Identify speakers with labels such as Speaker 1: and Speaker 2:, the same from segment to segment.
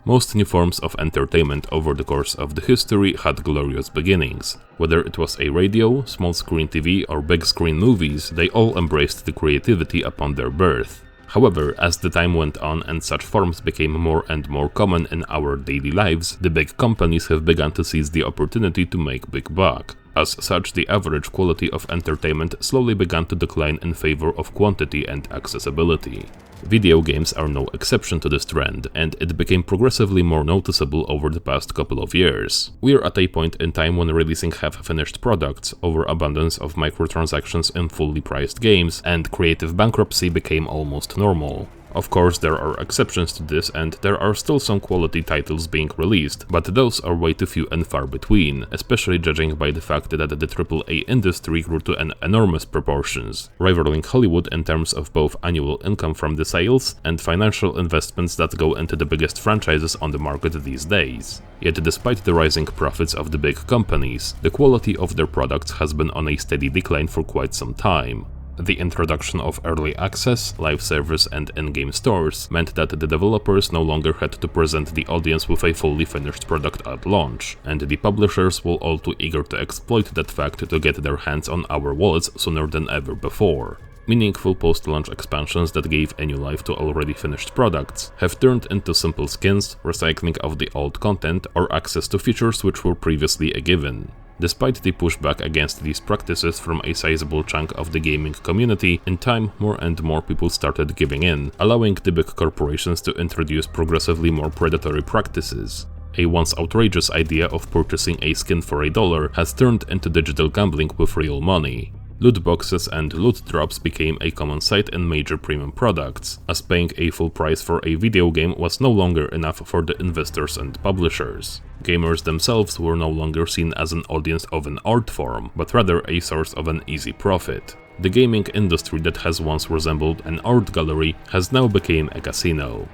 Speaker 1: Most new forms of entertainment over the course of the history had glorious beginnings. Whether it was a radio, small-screen TV or big-screen movies, they all embraced the creativity upon their birth. However, as the time went on and such forms became more and more common in our daily lives, the big companies have begun to seize the opportunity to make big buck. As such, the average quality of entertainment slowly began to decline in favor of quantity and accessibility. Video games are no exception to this trend, and it became progressively more noticeable over the past couple of years. We are at a point in time when releasing half-finished products, overabundance of microtransactions in fully priced games, and creative bankruptcy became almost normal. Of course, there are exceptions to this, and there are still some quality titles being released, but those are way too few and far between, especially judging by the fact that the AAA industry grew to an enormous proportions, rivaling Hollywood in terms of both annual income from the sales and financial investments that go into the biggest franchises on the market these days. Yet despite the rising profits of the big companies, the quality of their products has been on a steady decline for quite some time. The introduction of early access, live service and in-game stores meant that the developers no longer had to present the audience with a fully finished product at launch, and the publishers were all too eager to exploit that fact to get their hands on our wallets sooner than ever before. Meaningful post-launch expansions that gave a new life to already finished products have turned into simple skins, recycling of the old content, or access to features which were previously a given. Despite the pushback against these practices from a sizable chunk of the gaming community, in time more and more people started giving in, allowing the big corporations to introduce progressively more predatory practices. A once outrageous idea of purchasing a skin for $1 has turned into digital gambling with real money. Loot boxes and loot drops became a common sight in major premium products, as paying a full price for a video game was no longer enough for the investors and publishers. Gamers themselves were no longer seen as an audience of an art form, but rather a source of an easy profit. The gaming industry that has once resembled an art gallery has now become a casino.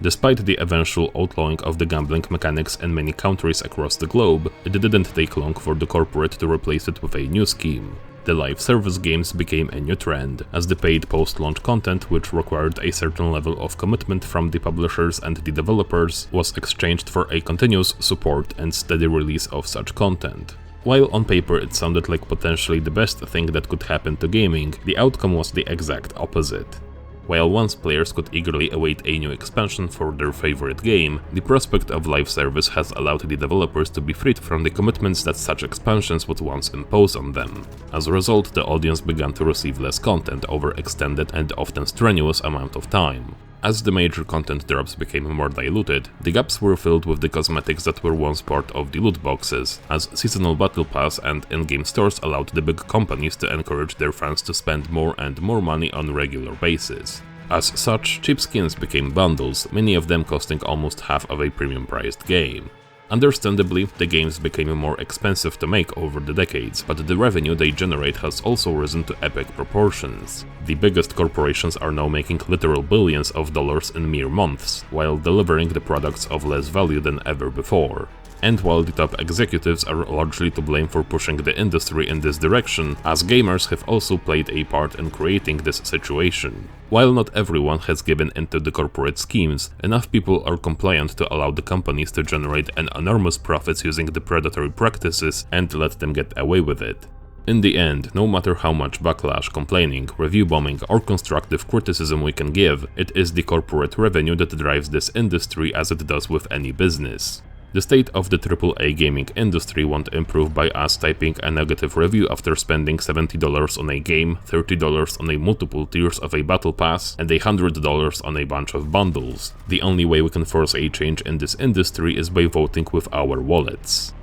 Speaker 1: Despite the eventual outlawing of the gambling mechanics in many countries across the globe, it didn't take long for the corporate to replace it with a new scheme. The live service games became a new trend, as the paid post-launch content, which required a certain level of commitment from the publishers and the developers, was exchanged for a continuous support and steady release of such content. While on paper it sounded like potentially the best thing that could happen to gaming, the outcome was the exact opposite. While once players could eagerly await a new expansion for their favorite game, the prospect of live service has allowed the developers to be freed from the commitments that such expansions would once impose on them. As a result, the audience began to receive less content over extended and often strenuous amount of time. As the major content drops became more diluted, the gaps were filled with the cosmetics that were once part of the loot boxes, as seasonal battle pass and in-game stores allowed the big companies to encourage their fans to spend more and more money on a regular basis. As such, cheap skins became bundles, many of them costing almost half of a premium-priced game. Understandably, the games became more expensive to make over the decades, but the revenue they generate has also risen to epic proportions. The biggest corporations are now making literal billions of dollars in mere months, while delivering the products of less value than ever before. And while the top executives are largely to blame for pushing the industry in this direction, as gamers have also played a part in creating this situation. While not everyone has given into the corporate schemes, enough people are compliant to allow the companies to generate an enormous profits using the predatory practices and let them get away with it. In the end, no matter how much backlash, complaining, review bombing or constructive criticism we can give, it is the corporate revenue that drives this industry as it does with any business. The state of the AAA gaming industry won't improve by us typing a negative review after spending $70 on a game, $30 on a multiple tiers of a battle pass, and $100 on a bunch of bundles. The only way we can force a change in this industry is by voting with our wallets.